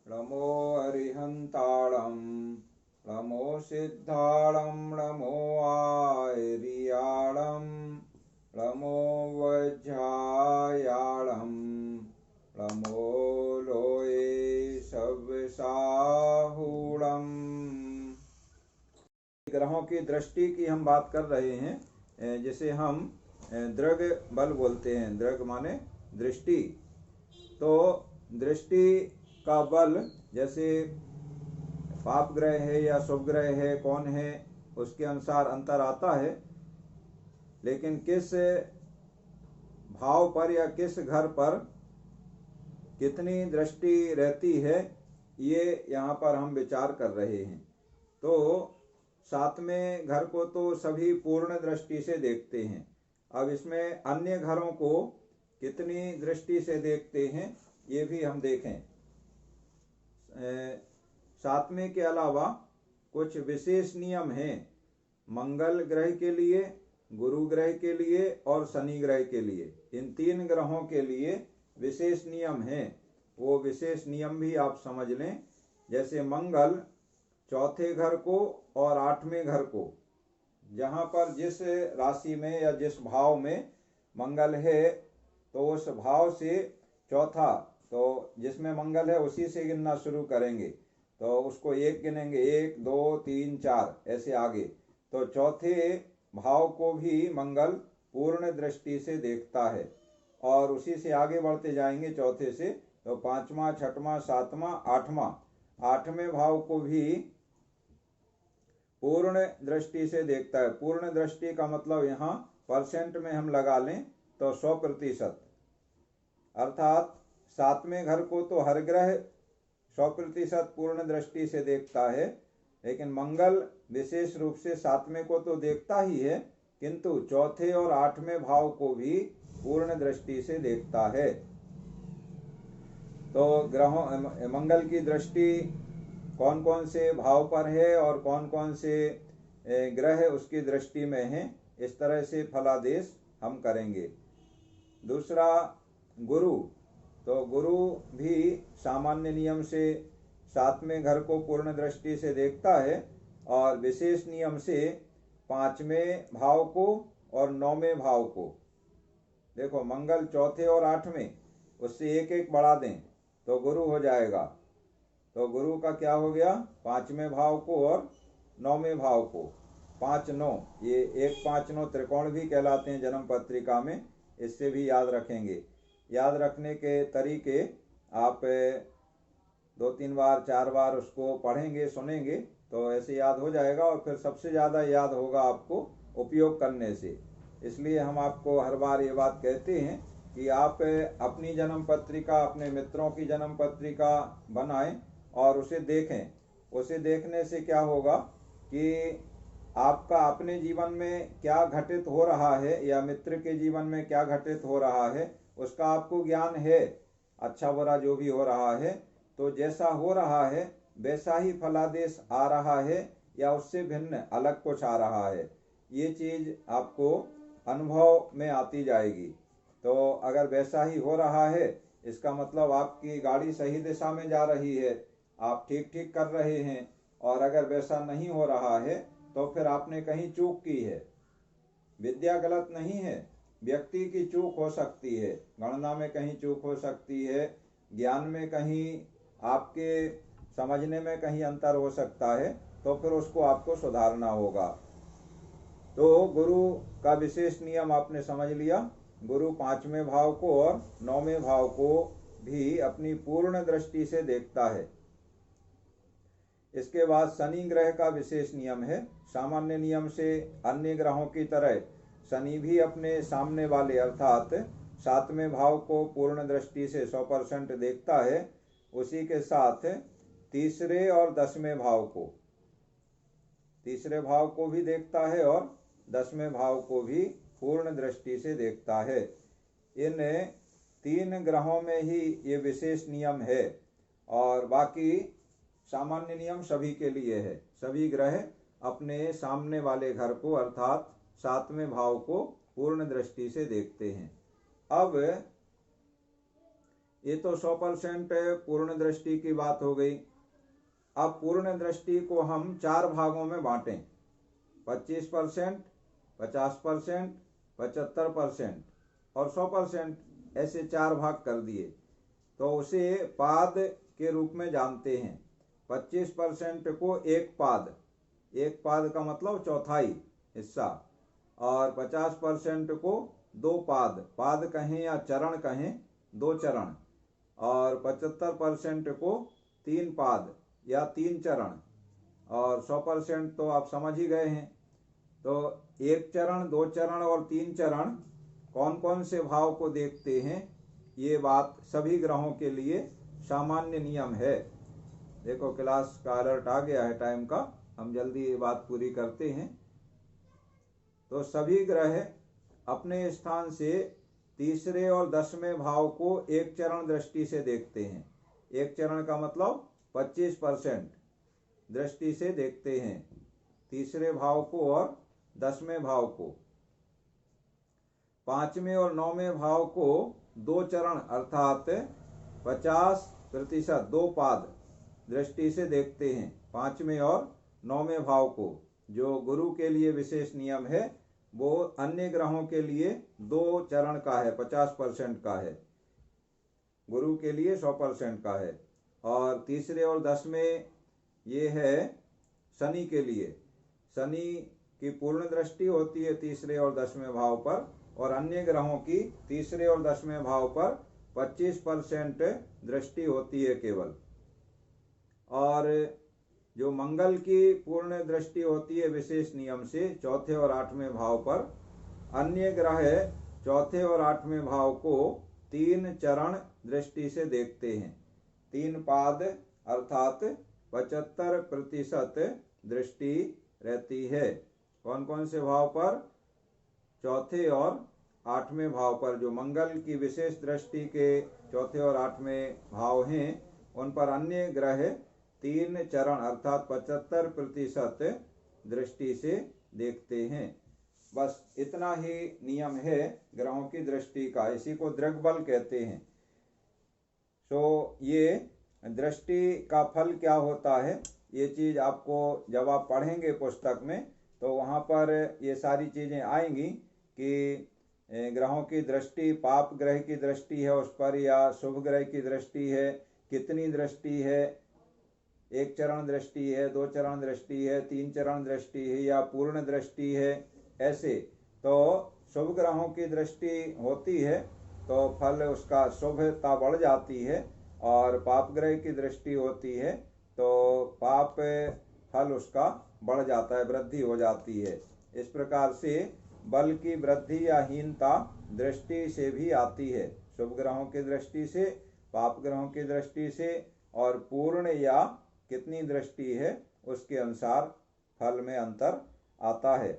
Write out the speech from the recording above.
णमो अरिहन्ताळं णमो सिद्धाळं णमो आयर्याळं णमो वज्रायाळं णमो लोये सवसाहूणम्। ग्रहों की दृष्टि की हम बात कर रहे हैं, जिसे हम दृग बल बोलते हैं। दृग माने दृष्टि। तो दृष्टि का बल जैसे पाप ग्रह है या शुभ ग्रह है, कौन है, उसके अनुसार अंतर आता है। लेकिन किस भाव पर या किस घर पर कितनी दृष्टि रहती है, ये यहाँ पर हम विचार कर रहे हैं। तो 7वें घर को तो सभी पूर्ण दृष्टि से देखते हैं। अब इसमें अन्य घरों को कितनी दृष्टि से देखते हैं, ये भी हम देखें। 7वें के अलावा कुछ विशेष नियम हैं मंगल ग्रह के लिए, गुरु ग्रह के लिए और शनि ग्रह के लिए। इन 3 ग्रहों के लिए विशेष नियम हैं। वो विशेष नियम भी आप समझ लें। जैसे मंगल 4थे घर को और 8वें घर को, जहाँ पर जिस राशि में या जिस भाव में मंगल है, तो उस भाव से चौथा, तो जिसमें मंगल है उसी से गिनना शुरू करेंगे। तो उसको 1 गिनेंगे, 1 2 3 4 ऐसे आगे। तो चौथे भाव को भी मंगल पूर्ण दृष्टि से देखता है और उसी से आगे बढ़ते जाएंगे चौथे से। तो 5वां, 6वां, 7वां, 8वां, 8वें भाव को भी पूर्ण दृष्टि से देखता है। पूर्ण दृष्टि का मतलब यहाँ परसेंट में हम लगा लें तो 100%। अर्थात 7वें घर को तो हर ग्रह 100% पूर्ण दृष्टि से देखता है, लेकिन मंगल विशेष रूप से 7वें को तो देखता ही है, किंतु चौथे और 8वें भाव को भी पूर्ण दृष्टि से देखता है। तो ग्रहों मंगल की दृष्टि कौन कौन से भाव पर है और कौन कौन से ग्रह उसकी दृष्टि में है, इस तरह से फलादेश हम करेंगे। दूसरा, गुरु। तो गुरु भी सामान्य नियम से 7वें घर को पूर्ण दृष्टि से देखता है और विशेष नियम से 5वें भाव को और 9वें भाव को। देखो, मंगल 4थे और 8वें, उससे 1 बढ़ा दें तो गुरु हो जाएगा। तो गुरु का क्या हो गया, 5वें भाव को और 9वें भाव को। 5 9, ये 1 5 9 त्रिकोण भी कहलाते हैं जन्म पत्रिका में। इससे भी याद रखेंगे। याद रखने के तरीके आप 2-3 बार 4 बार उसको पढ़ेंगे, सुनेंगे तो ऐसे याद हो जाएगा और फिर सबसे ज़्यादा याद होगा आपको उपयोग करने से। इसलिए हम आपको हर बार ये बात कहते हैं कि आप अपनी जन्म पत्रिका, अपने मित्रों की जन्म पत्रिका बनाएं और उसे देखें। उसे देखने से क्या होगा कि आपका अपने जीवन में क्या घटित हो रहा है या मित्र के जीवन में क्या घटित हो रहा है, उसका आपको ज्ञान है। अच्छा बुरा जो भी हो रहा है, तो जैसा हो रहा है वैसा ही फलादेश आ रहा है या उससे भिन्न अलग कुछ आ रहा है, ये चीज़ आपको अनुभव में आती जाएगी। तो अगर वैसा ही हो रहा है, इसका मतलब आपकी गाड़ी सही दिशा में जा रही है, आप ठीक ठीक कर रहे हैं। और अगर वैसा नहीं हो रहा है तो फिर आपने कहीं चूक की है। विद्या गलत नहीं है, व्यक्ति की चूक हो सकती है, गणना में कहीं चूक हो सकती है, ज्ञान में कहीं, आपके समझने में कहीं अंतर हो सकता है, तो फिर उसको आपको सुधारना होगा। तो गुरु का विशेष नियम आपने समझ लिया। गुरु 5वें भाव को और 9वें भाव को भी अपनी पूर्ण दृष्टि से देखता है। इसके बाद शनि ग्रह का विशेष नियम है। सामान्य नियम से अन्य ग्रहों की तरह शनि भी अपने सामने वाले अर्थात 7वें भाव को पूर्ण दृष्टि से 100% देखता है। उसी के साथ तीसरे और 10वें भाव को, तीसरे भाव को भी देखता है और 10वें भाव को भी पूर्ण दृष्टि से देखता है। इन 3 ग्रहों में ही ये विशेष नियम है और बाकी सामान्य नियम सभी के लिए है। सभी ग्रह अपने सामने वाले घर को अर्थात 7वें भाव को पूर्ण दृष्टि से देखते हैं। अब ये तो 100% पूर्ण दृष्टि की बात हो गई। अब पूर्ण दृष्टि को हम 4 भागों में बांटें, 25%, 50%, 75% और 100%, ऐसे 4 भाग कर दिए। तो उसे पाद के रूप में जानते हैं। 25% को एक पाद का मतलब चौथाई हिस्सा, और 50% को 2 पाद कहें या चरण कहें, 2 चरण, और 75% को 3 पाद या 3 चरण, और 100% तो आप समझ ही गए हैं। तो 1 चरण, 2 चरण और 3 चरण कौन कौन से भाव को देखते हैं, ये बात सभी ग्रहों के लिए सामान्य नियम है। देखो क्लास का अलर्ट आ गया है टाइम का, हम जल्दी ये बात पूरी करते हैं। तो सभी ग्रह अपने स्थान से तीसरे और 10वें भाव को एक चरण दृष्टि से देखते हैं। एक चरण का मतलब 25% दृष्टि से देखते हैं तीसरे भाव को और 10वें भाव को। 5वें और 9वें भाव को 2 चरण अर्थात 50%, 2 पाद दृष्टि से देखते हैं 5वें और 9वें भाव को। जो गुरु के लिए विशेष नियम है वो अन्य ग्रहों के लिए 2 चरण का है, 50% का है, गुरु के लिए 100% का है। और तीसरे और 10वें ये है शनि के लिए। शनि की पूर्ण दृष्टि होती है तीसरे और 10वें भाव पर, और अन्य ग्रहों की तीसरे और 10वें भाव पर 25% दृष्टि होती है केवल। और जो मंगल की पूर्ण दृष्टि होती है विशेष नियम से चौथे और 8वें भाव पर, अन्य ग्रह चौथे और 8वें भाव को 3 चरण दृष्टि से देखते हैं। 3 पाद अर्थात 75% दृष्टि रहती है। कौन कौन से भाव पर? चौथे और 8वें भाव पर। जो मंगल की विशेष दृष्टि के चौथे और 8वें भाव हैं उन पर अन्य ग्रह 3 चरण अर्थात 75% दृष्टि से देखते हैं। बस इतना ही नियम है ग्रहों की दृष्टि का, इसी को दृग्बल कहते हैं। तो ये दृष्टि का फल क्या होता है, ये चीज आपको जब आप पढ़ेंगे पुस्तक में तो वहाँ पर ये सारी चीजें आएंगी कि ग्रहों की दृष्टि, पाप ग्रह की दृष्टि है उस पर या शुभ ग्रह की दृष्टि है, कितनी दृष्टि है, 1 चरण दृष्टि है, 2 चरण दृष्टि है, 3 चरण दृष्टि है या पूर्ण दृष्टि है। ऐसे तो शुभ ग्रहों की दृष्टि होती है तो फल उसका शुभता बढ़ जाती है, और पाप ग्रह की दृष्टि होती है तो पाप फल उसका बढ़ जाता है, वृद्धि हो जाती है। इस प्रकार से बल की वृद्धि या हीनता दृष्टि से भी आती है, शुभ ग्रहों की दृष्टि से, पाप ग्रहों की दृष्टि से, और पूर्ण या कितनी दृष्टि है उसके अनुसार फल में अंतर आता है।